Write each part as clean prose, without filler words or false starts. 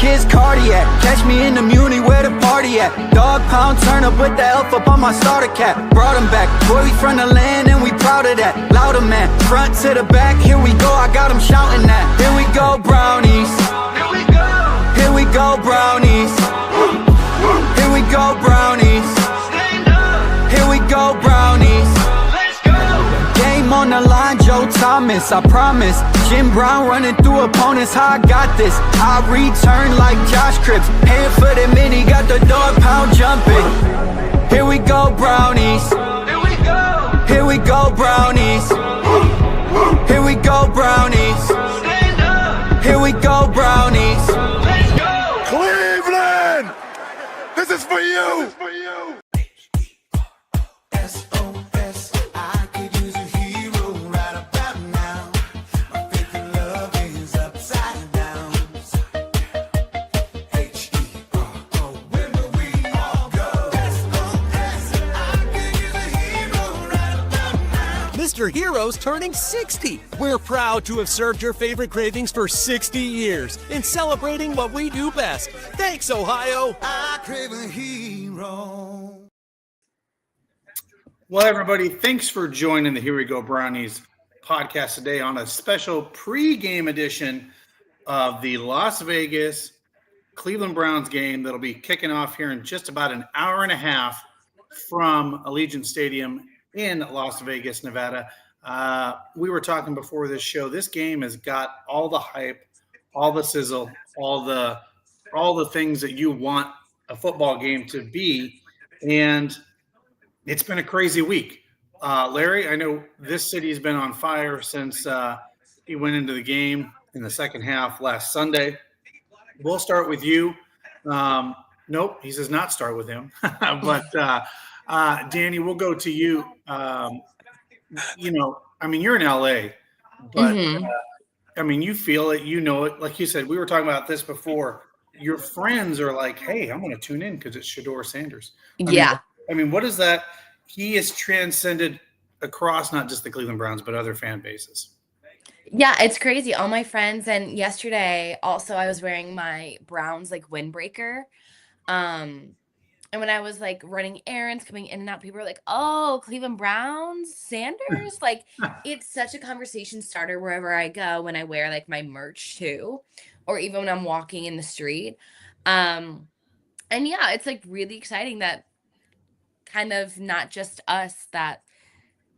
kids cardiac. Catch me in the Muni where the party at. Dog pound, turn up with the elf up on my starter cap. Brought him back, boy, we from the land and we proud of that. Louder man, front to the back, here we go, I got him shouting that. Here we go, Brownies. Here we go. Here we go, Brownies. Here we go, Brownies. Here we go, Brownies. Let's go. Game on the line, Joe Thomas, I promise. Jim Brown running through opponents, how I got this. I return like Josh Cripps. Hand for the mini, got the dog pound jumping. Here we go, Brownies. Here we go. Here we go, Brownies. Here we go, Brownies. Stand up. Here we go, Brownies. Let's go. Cleveland! This is for you! This is for you! SOS, I could use a hero right about now. My faith in love is upside down. H-E-R-O, where do we all go? SOS, I could use a hero right about now. Mr. Hero's turning 60. We're proud to have served your favorite cravings for 60 years in celebrating what we do best. Thanks, Ohio. I crave a hero. Well, everybody, thanks for joining the Here We Go Brownies podcast today on a special pregame edition of the Las Vegas Cleveland Browns game that'll be kicking off here in just about an hour and a half from Allegiant Stadium in Las Vegas, Nevada. We were talking before this show. This game has got all the hype, all the sizzle, all the things that you want a football game to be, and it's been a crazy week. Larry, I know this city has been on fire since he went into the game in the second half last Sunday. We'll start with you. Nope, he says not start with him. But Danny, we'll go to you. You're in LA, but you feel it, you know it. Like you said, we were talking about this before. Your friends are like, hey, I'm going to tune in because it's Shedeur Sanders. What is that? He is transcended across not just the Cleveland Browns, but other fan bases. Yeah, it's crazy. All my friends, and yesterday also I was wearing my Browns windbreaker. And when I was running errands, coming in and out, people were like, oh, Cleveland Browns, Sanders. It's such a conversation starter wherever I go when I wear my merch too, or even when I'm walking in the street. And yeah, it's really exciting that kind of not just us, that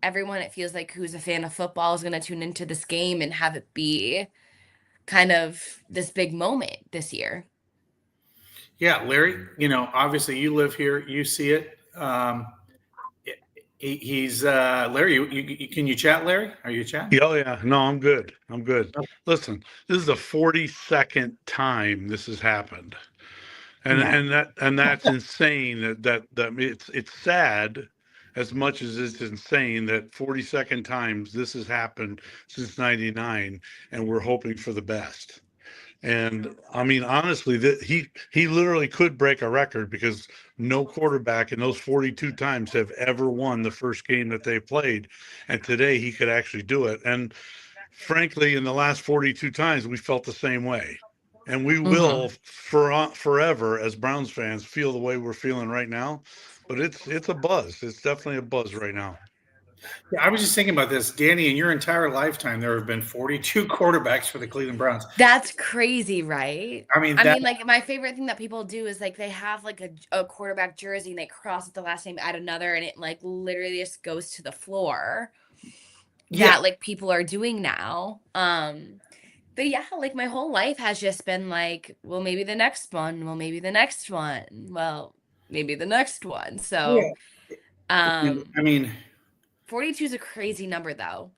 everyone, it feels like, who's a fan of football is going to tune into this game and have it be kind of this big moment this year. Yeah, Larry, obviously you live here, you see it. He's Larry, can you chat, Larry? Are you chatting? Oh, yeah. No, I'm good. Listen, this is the 42nd time this has happened. And that's insane that it's sad as much as it's insane that 42nd times this has happened since 99, and we're hoping for the best. And honestly, that he literally could break a record, because no quarterback in those 42 times have ever won the first game that they played. And today he could actually do it. And frankly, in the last 42 times, we felt the same way. And we will forever, as Browns fans, feel the way we're feeling right now. But it's a buzz. It's definitely a buzz right now. Yeah, I was just thinking about this. Danny, in your entire lifetime, there have been 42 quarterbacks for the Cleveland Browns. That's crazy, right? My favorite thing that people do is they have a quarterback jersey and they cross the last name, add another, and it literally just goes to the floor. Yeah. That people are doing now. But yeah, my whole life has just been well, maybe the next one. Well, maybe the next one. Well, maybe the next one. So, 42 is a crazy number, though.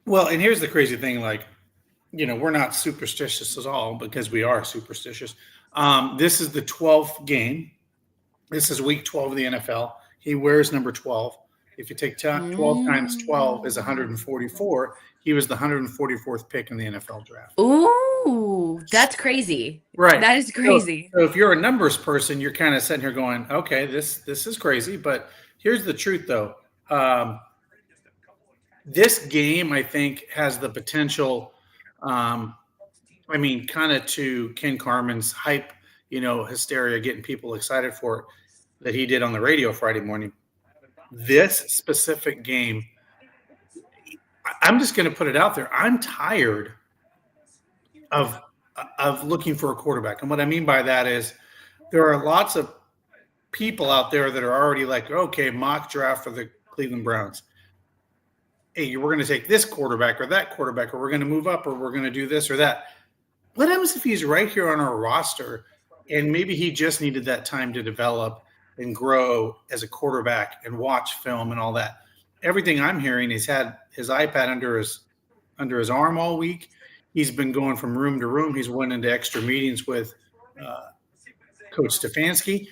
Well, and here's the crazy thing. We're not superstitious at all, because we are superstitious. This is the 12th game. This is week 12 of the NFL. He wears number 12. If you take 12 times 12 is 144. He was the 144th pick in the NFL draft. Ooh, that's crazy. Right. That is crazy. So if you're a numbers person, you're kind of sitting here going, okay, this is crazy. But here's the truth, though. This game, I think, has the potential I mean, kind of to Ken Carmen's hype, hysteria, getting people excited for it that he did on the radio Friday morning. This specific game, I'm just going to put it out there. I'm tired of looking for a quarterback, and what I mean by that is there are lots of people out there that are already like, okay, mock draft for the Cleveland Browns. Hey, we're going to take this quarterback or that quarterback, or we're going to move up, or we're going to do this or that. What happens if he's right here on our roster and maybe he just needed that time to develop and grow as a quarterback and watch film and all that? Everything I'm hearing, he's had his iPad under his arm all week. He's been going from room to room. He's went into extra meetings with Coach Stefanski.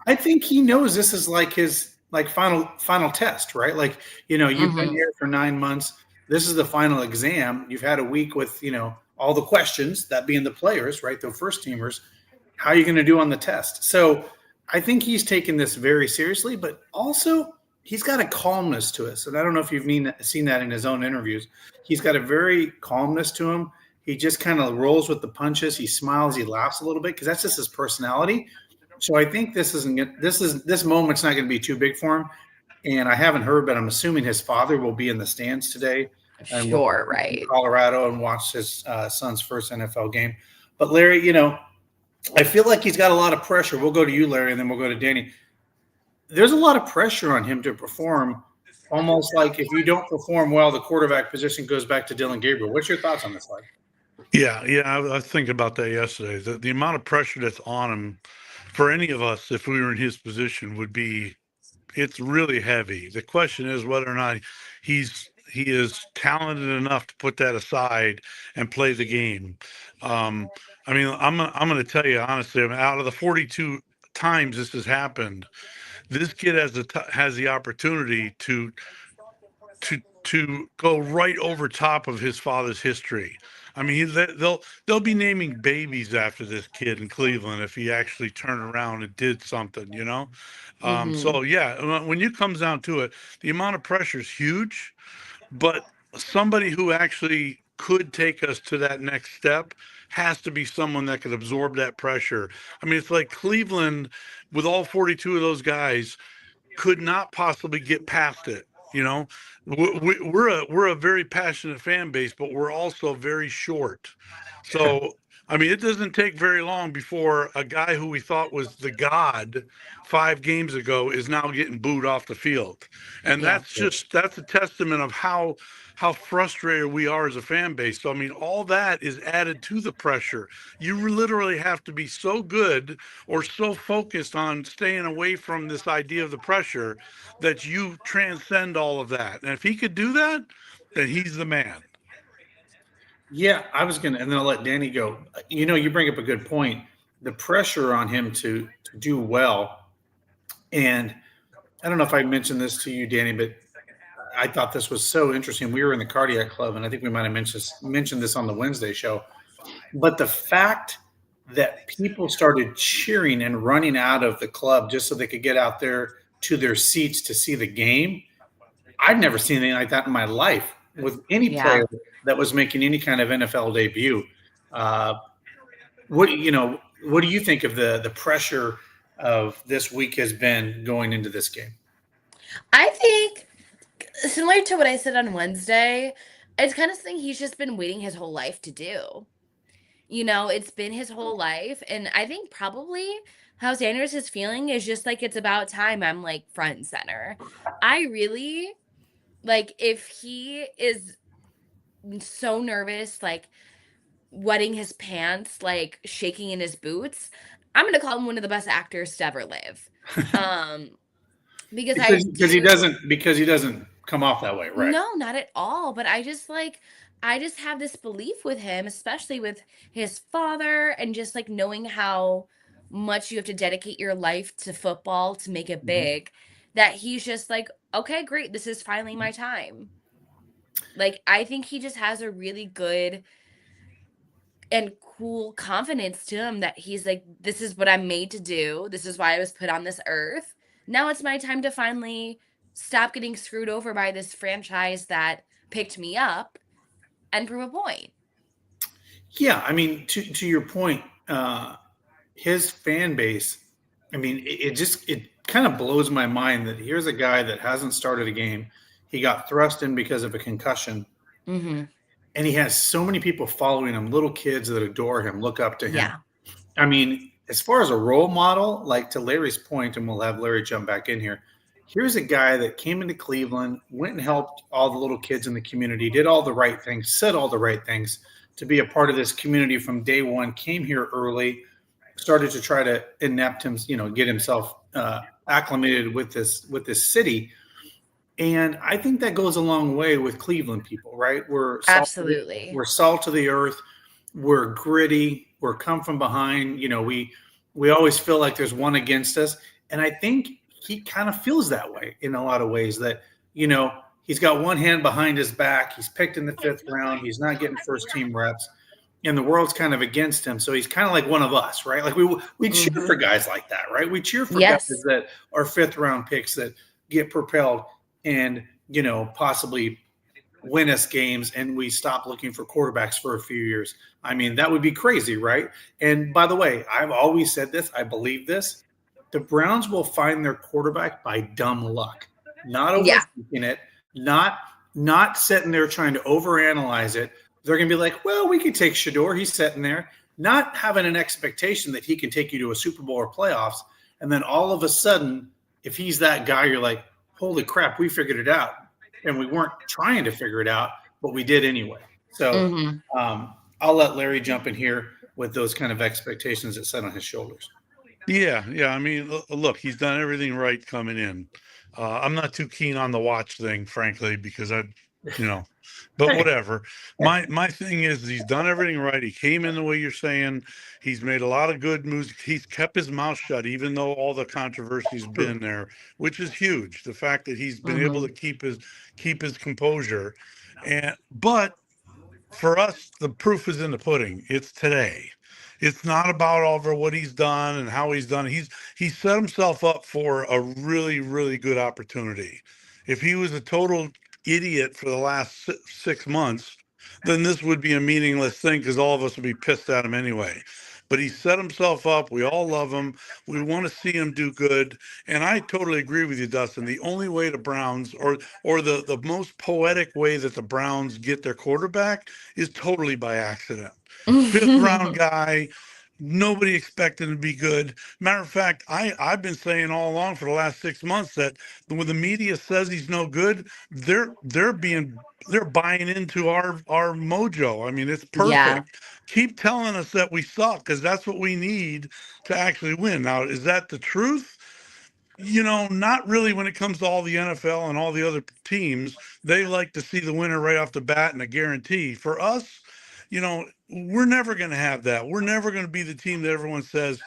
I think he knows this is like his final test, right? Like, you've been here for 9 months. This is the final exam. You've had a week with, all the questions, that being the players, right? The first teamers. How are you going to do on the test? So I think he's taken this very seriously, but also he's got a calmness to us. And I don't know if you've seen that in his own interviews. He's got a very calmness to him. He just kind of rolls with the punches. He smiles, he laughs a little bit because that's just his personality. So I think this moment's not going to be too big for him. And I haven't heard, but I'm assuming his father will be in the stands today. Sure, right. Colorado and watch his son's first NFL game. But Larry, I feel like he's got a lot of pressure. We'll go to you, Larry, and then we'll go to Danny. There's a lot of pressure on him to perform, almost like if you don't perform well, the quarterback position goes back to Dylan Gabriel. What's your thoughts on this, Larry? Yeah, I was thinking about that yesterday. The amount of pressure that's on him for any of us, if we were in his position, it's really heavy. The question is whether or not he is talented enough to put that aside and play the game. I'm going to tell you honestly, out of the 42 times this has happened, this kid has the opportunity to go right over top of his father's history. I mean, they'll be naming babies after this kid in Cleveland if he actually turned around and did something, So yeah, when it comes down to it, the amount of pressure is huge, but somebody who actually could take us to that next step has to be someone that could absorb that pressure. I mean, it's like Cleveland, with all 42 of those guys, could not possibly get past it. We're a very passionate fan base, but we're also very short. So, I mean, it doesn't take very long before a guy who we thought was the god 5 games ago is now getting booed off the field. And that's a testament of how frustrated we are as a fan base. So, I mean, all that is added to the pressure. You literally have to be so good or so focused on staying away from this idea of the pressure that you transcend all of that. And if he could do that, then he's the man. Yeah, I was going to, and then I'll let Danny go. You bring up a good point. The pressure on him to do well. And I don't know if I mentioned this to you, Danny, but I thought this was so interesting. We were in the Cardiac Club, and I think we might have mentioned this on the Wednesday show. But the fact that people started cheering and running out of the club just so they could get out there to their seats to see the game, I've never seen anything like that in my life with any player that was making any kind of NFL debut. What do you think of the pressure of this week has been going into this game? I think similar to what I said on Wednesday, it's kind of something he's just been waiting his whole life to do. It's been his whole life. And I think probably how Sanders is feeling is just like, it's about time I'm like front and center. I really if he is so nervous, like wetting his pants, like shaking in his boots, I'm going to call him one of the best actors to ever live. Because he doesn't come off that way, right? No, not at all. But I just have this belief with him, especially with his father, and just like knowing how much you have to dedicate your life to football to make it big, that he's just like, okay, great, this is finally my time. Like, I think he just has a really good and cool confidence to him that he's like, this is what I'm made to do. This is why I was put on this earth. Now it's my time to finally stop getting screwed over by this franchise that picked me up and prove a point. Yeah, I mean, to your point, his fan base. I mean, it kind of blows my mind that here's a guy that hasn't started a game. He got thrust in because of a concussion, Hmm. and he has so many people following him, little kids that adore him, look up to him. Yeah. I mean, as far as a role model, like to Larry's point, and we'll have Larry jump back in here. Here's a guy that came into Cleveland, went and helped all the little kids in the community, did all the right things, said all the right things to be a part of this community from day one, came here early, started to try to inept him, get himself acclimated with this city. And I think that goes a long way with Cleveland people, right? Absolutely. We're salt of the earth. We're gritty. We're come from behind. We always feel like there's one against us. And I think he kind of feels that way in a lot of ways that, he's got one hand behind his back. He's picked in the 5th round. He's not getting first team reps. And the world's kind of against him. So he's kind of like one of us, right? Like we cheer for guys like that, right? We cheer for Yes. guys that are 5th round picks that get propelled and, possibly win us games, and we stop looking for quarterbacks for a few years. I mean, that would be crazy, right? And by the way, I've always said this, I believe this. The Browns will find their quarterback by dumb luck, not overthinking it, not sitting there trying to overanalyze it. They're going to be like, well, we could take Shador. He's sitting there, not having an expectation that he can take you to a Super Bowl or playoffs. And then all of a sudden, if he's that guy, you're like, holy crap, we figured it out. And we weren't trying to figure it out, but we did anyway. So I'll let Larry jump in here with those kind of expectations that set on his shoulders. Yeah. I mean, look, he's done everything right coming in. I'm not too keen on the watch thing, frankly, because but whatever. My thing is he's done everything right. He came in the way you're saying. He's made a lot of good moves. He's kept his mouth shut, even though all the controversy's been there, which is huge. The fact that he's been able to keep his composure. But for us, the proof is in the pudding. It's today. It's not about over what he's done and how he's done. He's set himself up for a really, really good opportunity. If he was a total idiot for the last 6 months, then this would be a meaningless thing because all of us would be pissed at him anyway. But he set himself up. We all love him. We want to see him do good. And I totally agree with you, Dustin. The only way the Browns, or the most poetic way that the Browns get their quarterback is totally by accident. 5th round guy. Nobody expected him to be good. Matter of fact, I've been saying all along for the last 6 months that when the media says he's no good, they're buying into our mojo. I mean, it's perfect. Yeah. Keep telling us that we suck because that's what we need to actually win. Now, is that the truth? Not really when it comes to all the NFL and all the other teams. They like to see the winner right off the bat and a guarantee. For us, we're never going to have that. We're never going to be the team that everyone says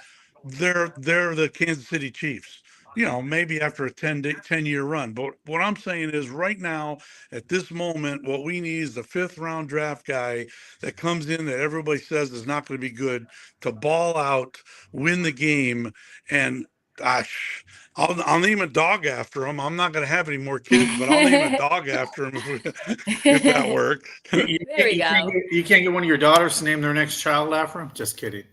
they're the Kansas City Chiefs. Maybe after a 10-year run. But what I'm saying is right now, at this moment, what we need is the 5th round draft guy that comes in that everybody says is not going to be good to ball out, win the game, and gosh, I'll name a dog after him. I'm not going to have any more kids, but I'll name a dog after him if that works. There we go. You can't get one of your daughters to name their next child after him? Just kidding.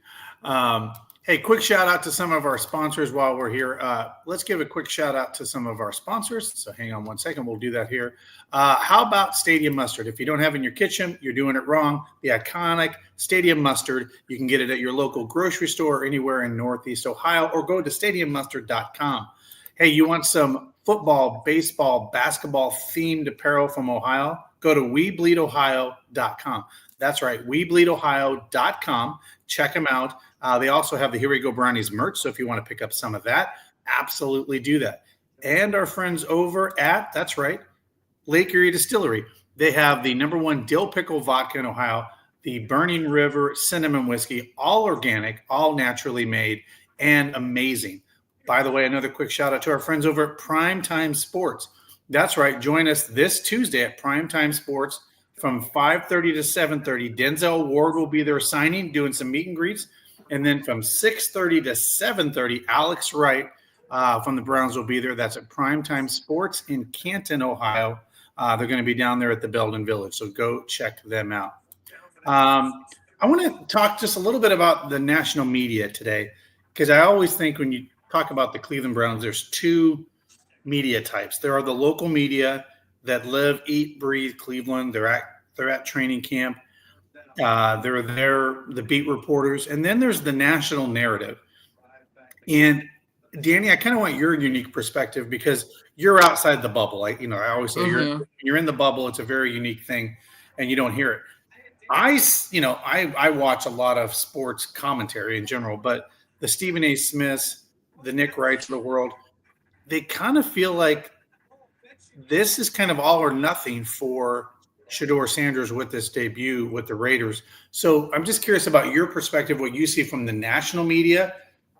Hey, quick shout out to some of our sponsors while we're here. Let's give a quick shout out to some of our sponsors. So hang on one second. We'll do that here. How about Stadium Mustard? If you don't have it in your kitchen, you're doing it wrong. The iconic Stadium Mustard. You can get it at your local grocery store or anywhere in Northeast Ohio, or go to stadiummustard.com. Hey, you want some football, baseball, basketball themed apparel from Ohio? Go to WeBleedOhio.com. That's right, WeBleedOhio.com. Check them out. They also have the Here We Go Brownies merch, so if you want to pick up some of that, absolutely do that. And our friends over at, that's right, Lake Erie Distillery. They have the #1 dill pickle vodka in Ohio, the Burning River cinnamon whiskey, all organic, all naturally made, and amazing. By the way, another quick shout out to our friends over at Primetime Sports. That's right, join us this Tuesday at Primetime Sports from 5:30 to 7:30. Denzel Ward will be there signing, doing some meet and greets. And then from 6:30 to 7:30, Alex Wright from the Browns will be there. That's at Primetime Sports in Canton, Ohio. They're going to be down there at the Belden Village, so go check them out. I want to talk just a little bit about the national media today, because I always think when you talk about the Cleveland Browns, there's two media types. There are the local media that live, eat, breathe Cleveland. They're at training camp. They're there, the beat reporters, and then there's the national narrative. And Danny, I kind of want your unique perspective because you're outside the bubble. Like, you know, I always say you're in the bubble. It's a very unique thing, and you don't hear it. I watch a lot of sports commentary in general, but the Stephen A. Smiths, the Nick Wrights of the world, they kind of feel like this is kind of all or nothing for Shedeur Sanders with this debut with the Raiders. So I'm just curious about your perspective, what you see from the national media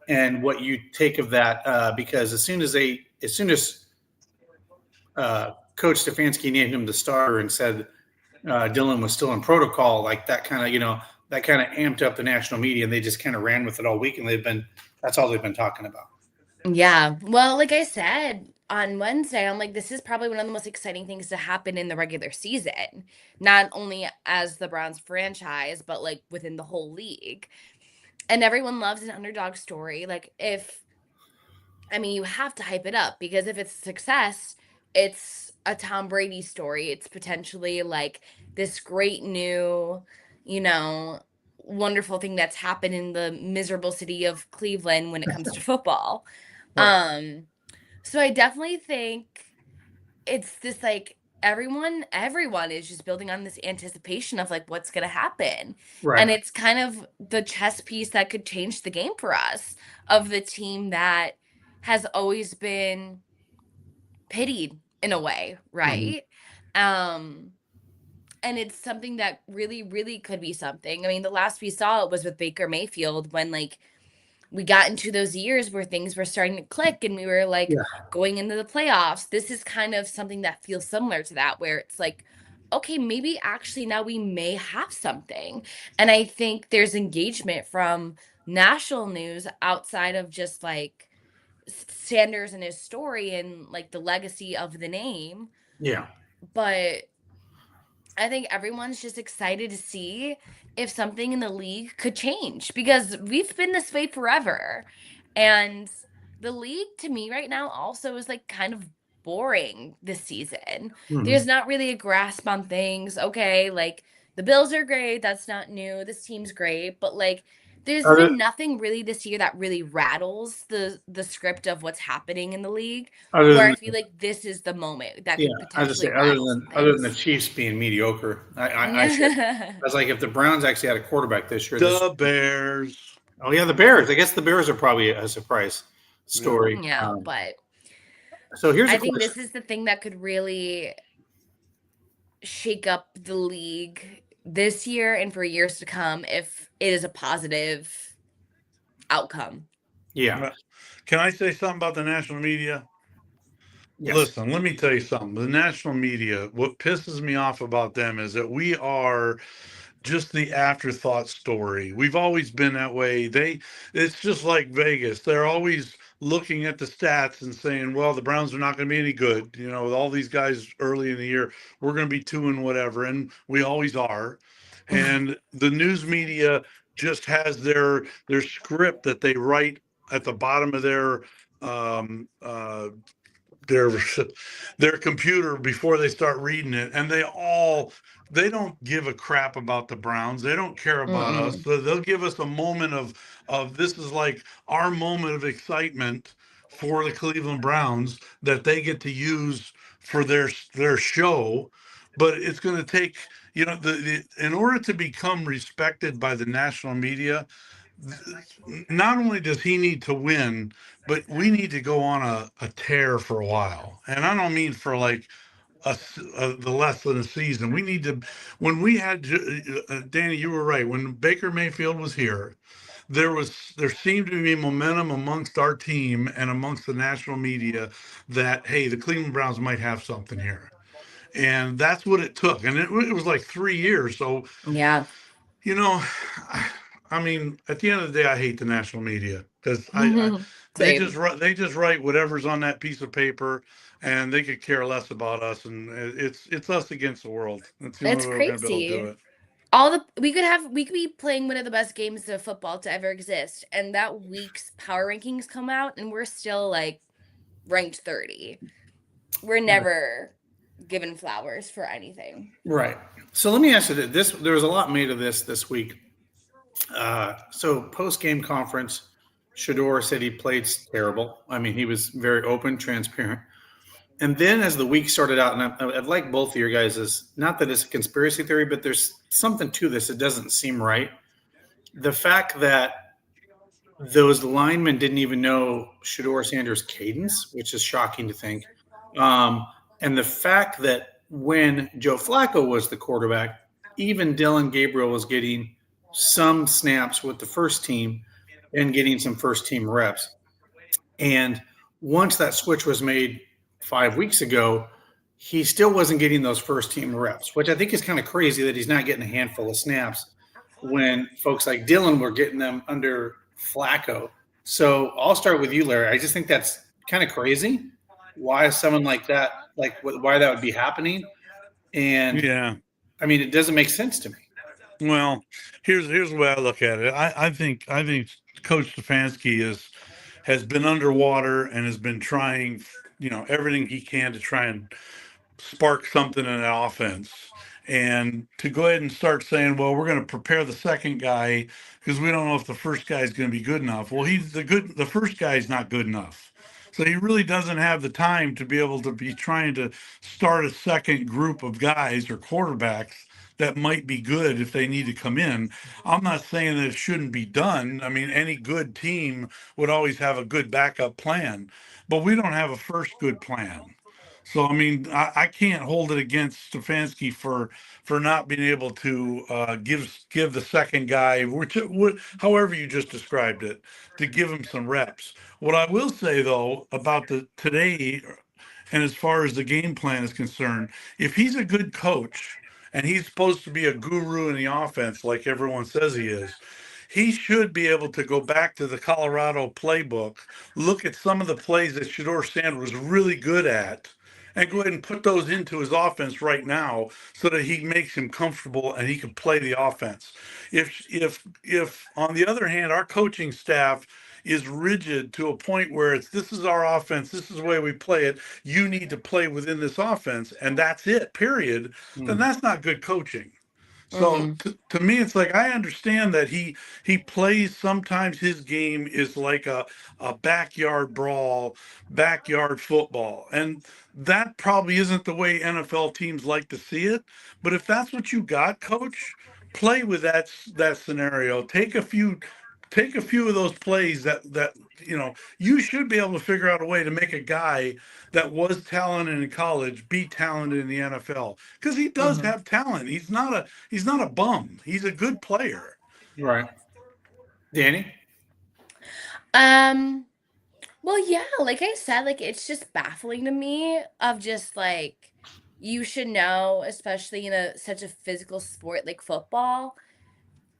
and what you take of that, because as soon as Coach Stefanski named him the starter and said Dylan was still in protocol, like that kind of amped up the national media, and they just kind of ran with it all week, and that's all they've been talking about. Yeah. Well, like I said on Wednesday, I'm like, this is probably one of the most exciting things to happen in the regular season, not only as the Browns franchise, but like within the whole league. And everyone loves an underdog story. Like, you have to hype it up, because if it's a success, it's a Tom Brady story. It's potentially like this great new, wonderful thing that's happened in the miserable city of Cleveland when it comes to football. Right. So I definitely think it's this like everyone is just building on this anticipation of like what's going to happen. Right. And it's kind of the chess piece that could change the game for us, of the team that has always been pitied in a way, right? Mm-hmm. And it's something that really, really could be something. I mean, the last we saw it was with Baker Mayfield, when like we got into those years where things were starting to click and we were like going into the playoffs. This is kind of something that feels similar to that, where it's like, okay, maybe actually now we may have something. And I think there's engagement from national news outside of just like Sanders and his story and like the legacy of the name. Yeah. But I think everyone's just excited to see if something in the league could change, because we've been this way forever. And the league to me right now also is like kind of boring this season. Mm-hmm. There's not really a grasp on things. Okay, like the Bills are great. That's not new. This team's great. But like there's been nothing really this year that really rattles the script of what's happening in the league. Where I feel like this is the moment that could potentially other than the Chiefs being mediocre. I was like, if the Browns actually had a quarterback this year. The Bears. Oh yeah, the Bears. I guess the Bears are probably a surprise story. Yeah, but so I think this is the thing that could really shake up the league this year and for years to come, if it is a positive outcome. Yeah. Can I say something about the national media? Yes. Listen, let me tell you something. The national media, what pisses me off about them is that we are just the afterthought story. We've always been that way. It's just like Vegas. They're always looking at the stats and saying, well, the Browns are not going to be any good. With all these guys early in the year, we're going to be 2 and whatever. And we always are. And the news media just has their script that they write at the bottom of their computer before they start reading it. And they don't give a crap about the Browns. They don't care about us. So they'll give us a moment of this is like our moment of excitement for the Cleveland Browns that they get to use for their show. But it's going to take, in order to become respected by the national media, not only does he need to win, but we need to go on a tear for a while. And I don't mean for like the less than a season. We need to, when we had, Danny, you were right. When Baker Mayfield was here, there seemed to be momentum amongst our team and amongst the national media that, hey, the Cleveland Browns might have something here. And that's what it took. And it was like 3 years. So, yeah, I mean, at the end of the day, I hate the national media because they just write whatever's on that piece of paper, and they could care less about us. And it's us against the world. That's the only way we're gonna be able to do it. we could be playing one of the best games of football to ever exist, and that week's power rankings come out, and we're still like ranked 30. We're never given flowers for anything. Right. So let me ask you this. There was a lot made of this week. So post-game conference, Shedeur said he played terrible. I mean, he was very open, transparent. And then as the week started out, and I'd like both of your guys is not that it's a conspiracy theory, but there's something to this. It doesn't seem right. The fact that those linemen didn't even know Shedeur Sanders' cadence, which is shocking to think. And the fact that when Joe Flacco was the quarterback, even Dylan Gabriel was getting some snaps with the first team and getting some first team reps. And once that switch was made 5 weeks ago, he still wasn't getting those first team reps, which I think is kind of crazy that he's not getting a handful of snaps when folks like Dylan were getting them under Flacco. So I'll start with you, Larry. I just think that's kind of crazy. Why is someone like that, like why that would be happening? And Yeah. I mean, it doesn't make sense to me. Well, here's the way I look at it. I think Coach Stefanski has been underwater and has been trying, everything he can to try and spark something in that offense. And to go ahead and start saying, well, we're going to prepare the second guy because we don't know if the first guy is going to be good enough. Well, the first guy is not good enough. So he really doesn't have the time to be able to be trying to start a second group of guys or quarterbacks that might be good if they need to come in. I'm not saying that it shouldn't be done. I mean, any good team would always have a good backup plan, but we don't have a first good plan. So, I mean, I can't hold it against Stefanski for not being able to give the second guy, however you just described it, to give him some reps. What I will say, though, about today, and as far as the game plan is concerned, if he's a good coach and he's supposed to be a guru in the offense like everyone says he is, he should be able to go back to the Colorado playbook, look at some of the plays that Shedeur Sanders was really good at, and go ahead and put those into his offense right now so that he makes him comfortable and he can play the offense. If on the other hand, our coaching staff is rigid to a point where this is our offense, this is the way we play it, you need to play within this offense, and that's it, period, then that's not good coaching. So to me, it's like, I understand that he plays, sometimes his game is like a backyard brawl, backyard football. And that probably isn't the way NFL teams like to see it. But if that's what you got, coach, play with that scenario. Take a few of those plays that you should be able to figure out a way to make a guy that was talented in college be talented in the NFL, because he does have talent. He's not a bum. He's a good player. Right. Danny? Well, yeah, like I said, like it's just baffling to me of just like, you should know, especially in such a physical sport like football,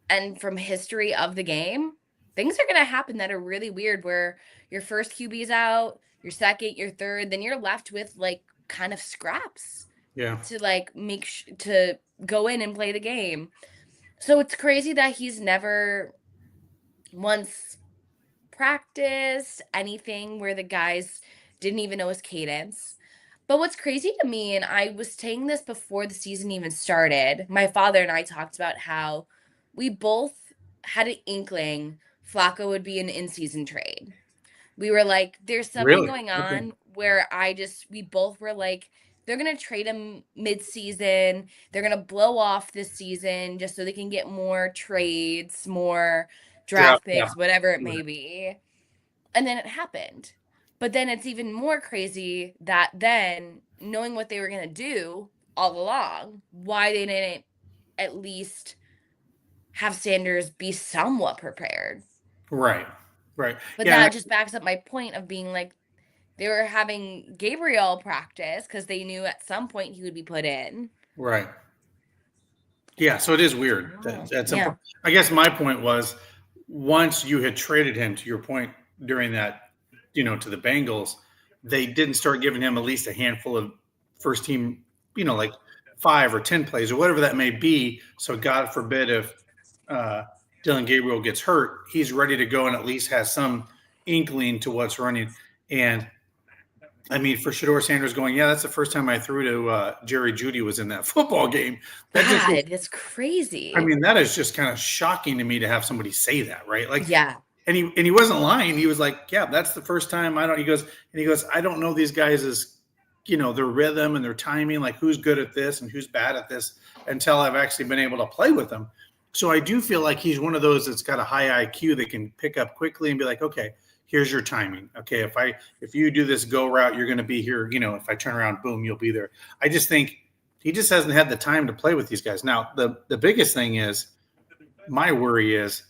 and from history of the game, things are going to happen that are really weird, where your first QB is out, your second, your third, then you're left with like kind of scraps to like to go in and play the game. So it's crazy that he's never once practiced anything where the guys didn't even know his cadence. But what's crazy to me, and I was saying this before the season even started, my father and I talked about how we both had an inkling Flacco would be an in-season trade. We were like, there's something going on where we both were like, they're going to trade him mid-season. They're going to blow off this season just so they can get more trades, more draft picks, whatever it may be. And then it happened. But then it's even more crazy that then, knowing what they were going to do all along, why they didn't at least have Sanders be somewhat prepared. Right. But that just backs up my point of being like, they were having Gabriel practice because they knew at some point he would be put in. Right. Yeah, so it is weird. I guess my point was, once you had traded him, to your point, during that, to the Bengals, they didn't start giving him at least a handful of first team, like 5 or 10 plays or whatever that may be. So God forbid if Dylan Gabriel gets hurt, he's ready to go and at least has some inkling to what's running. And I mean, for Shedeur Sanders going, yeah, that's the first time I threw to Jerry Jeudy was in that football game. God, that's crazy. I mean, that is just kind of shocking to me to have somebody say that, right? Like, yeah. And he wasn't lying. He was like, yeah, that's the first time he goes, I don't know these guys as, their rhythm and their timing, like who's good at this and who's bad at this until I've actually been able to play with them. So I do feel like he's one of those that's got a high IQ that can pick up quickly and be like, okay, here's your timing. Okay, if you do this go route, you're going to be here. If I turn around, boom, you'll be there. I just think he just hasn't had the time to play with these guys. Now, the biggest thing is, my worry is,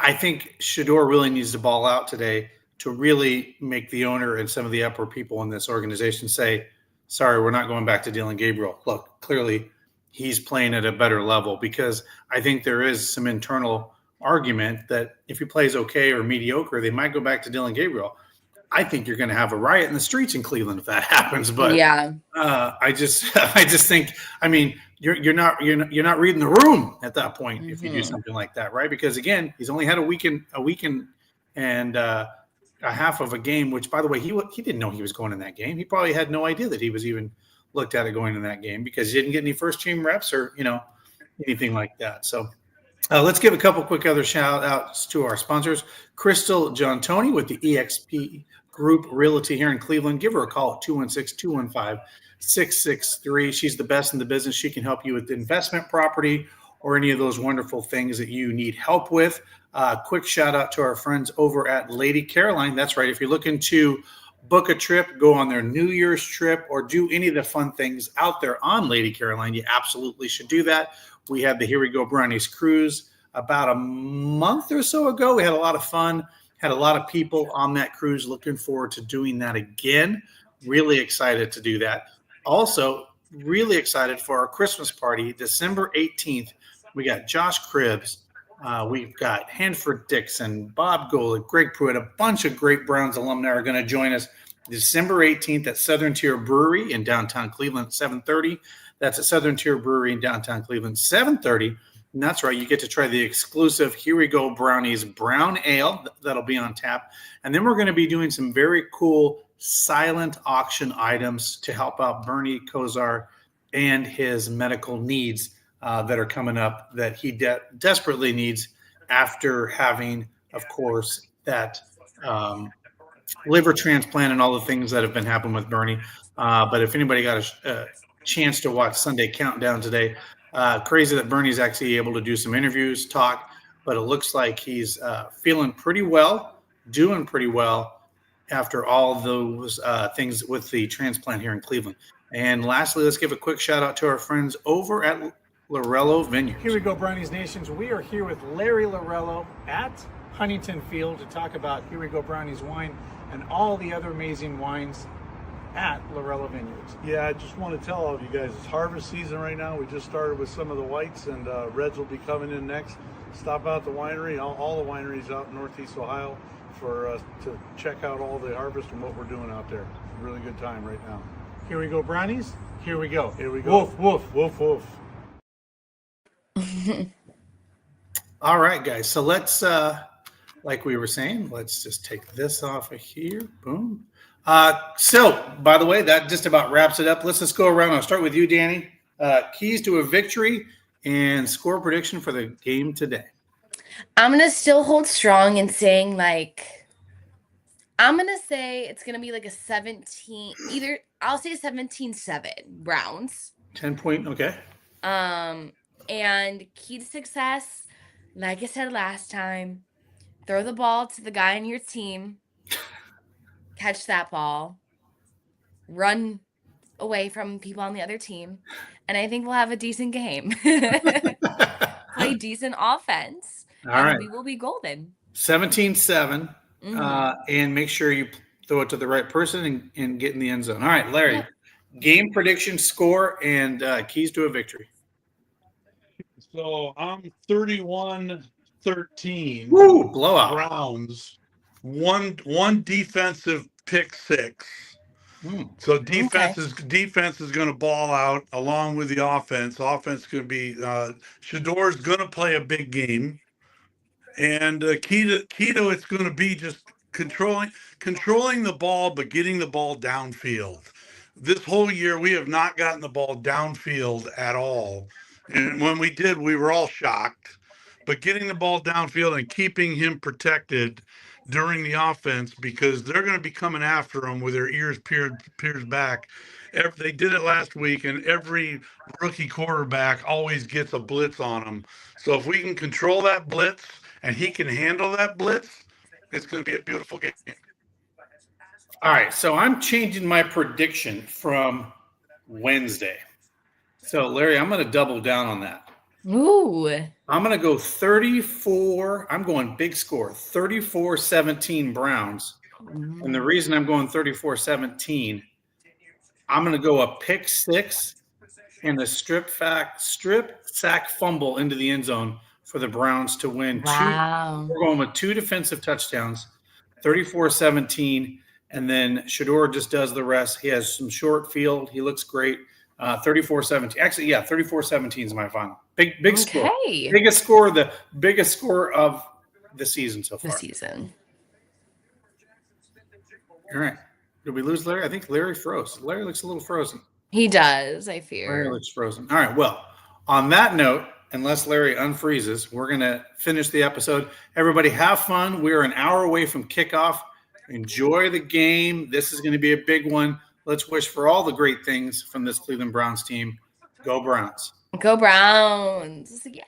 I think Shedeur really needs to ball out today to really make the owner and some of the upper people in this organization say, sorry, we're not going back to Dylan Gabriel. Look, clearly he's playing at a better level, because I think there is some internal argument that if he plays okay or mediocre, they might go back to Dylan Gabriel. I think you're going to have a riot in the streets in Cleveland if that happens. But yeah, I just think, I mean, you're not reading the room at that point if you do something like that, right? Because again, he's only had a weekend and a half of a game, which, by the way, he didn't know he was going in that game. He probably had no idea that he was even looked at it going in that game, because he didn't get any first team reps or anything like that. So let's give a couple quick other shout outs to our sponsors. Crystal John Tony with the EXP Group Realty here in Cleveland. Give her a call at 216-215-6663. She's the best in the business. She can help you with investment property or any of those wonderful things that you need help with. Quick shout out to our friends over at Lady Caroline. That's right. If you're looking to book a trip, go on their New Year's trip, or do any of the fun things out there on Lady Caroline, you absolutely should do that. We had the Here We Go Brownies cruise about a month or so ago. We had a lot of fun, had a lot of people on that cruise. Looking forward to doing that again. Really excited to do that. Also, really excited for our Christmas party, December 18th. We got Josh Cribbs. We've got Hanford Dixon, Bob Golick, Greg Pruitt, a bunch of great Browns alumni are going to join us December 18th at Southern Tier Brewery in downtown Cleveland at 7:30. That's at Southern Tier Brewery in downtown Cleveland, 7:30. And that's right, you get to try the exclusive Here We Go Brownies Brown Ale that'll be on tap. And then we're going to be doing some very cool silent auction items to help out Bernie Kosar and his medical needs that are coming up that he desperately needs after having, of course, that liver transplant and all the things that have been happening with Bernie. But if anybody got a chance to watch Sunday Countdown today, crazy that Bernie's actually able to do some interviews, talk, but it looks like he's feeling pretty well, doing pretty well after all those things with the transplant here in Cleveland. And lastly, let's give a quick shout out to our friends over at Lorello Vineyards. Here we go, Brownies Nations. We are here with Larry Lorello at Huntington Field to talk about Here We Go Brownies wine and all the other amazing wines at Lorello Vineyards. Yeah, I just want to tell all of you guys, it's harvest season right now. We just started with some of the whites, and reds will be coming in next. Stop out the winery, all the wineries out in Northeast Ohio, for to check out all the harvest and what we're doing out there. Really good time right now. Here we go, Brownies. Here we go. Here we go. Woof, woof. Woof, woof. All right, guys. So let's, like we were saying, let's just take this off of here. Boom. So, by the way, that just about wraps it up. Let's just go around. I'll start with you, Danny. Keys to a victory and score prediction for the game today. I'm going to still hold strong in saying, I'm going to say it's going to be like a 17, I'll say 17-7 Browns. 10-point, okay. And key to success, like I said last time, throw the ball to the guy on your team, catch that ball, run away from people on the other team, and I think we'll have a decent game. Play decent offense, All and right. we will be golden. 17-7, and make sure you throw it to the right person and get in the end zone. All right, Larry, Yep. game prediction, score, and keys to a victory. So I'm 31-13. Woo, blowout. Browns. One defensive pick six. So defense is going to ball out along with the offense. Offense going to be Shador's going to play a big game, and Keto it's going to be just controlling the ball, but getting the ball downfield. This whole year we have not gotten the ball downfield at all, and when we did, we were all shocked. But getting the ball downfield and keeping him protected during the offense, because they're going to be coming after him with their ears peeled back. They did it last week, and every rookie quarterback always gets a blitz on him. So if we can control that blitz and he can handle that blitz, it's going to be a beautiful game. All right, so I'm changing my prediction from Wednesday. So, Larry, I'm going to double down on that. Ooh. I'm going to go 34. I'm going big score, 34-17 Browns. And the reason I'm going 34-17, I'm going to go a pick six and a strip sack fumble into the end zone for the Browns to win. Wow. We're going with 2 defensive touchdowns, 34-17. And then Shador just does the rest. He has some short field. He looks great. 34-17. Actually, yeah, 34-17 is my final. Big score. Biggest score of the season so far. All right. Did we lose Larry? I think Larry froze. Larry looks a little frozen. He does, I fear. Larry looks frozen. All right. Well, on that note, unless Larry unfreezes, we're going to finish the episode. Everybody have fun. We're an hour away from kickoff. Enjoy the game. This is going to be a big one. Let's wish for all the great things from this Cleveland Browns team. Go Browns. Go Browns. Yeah.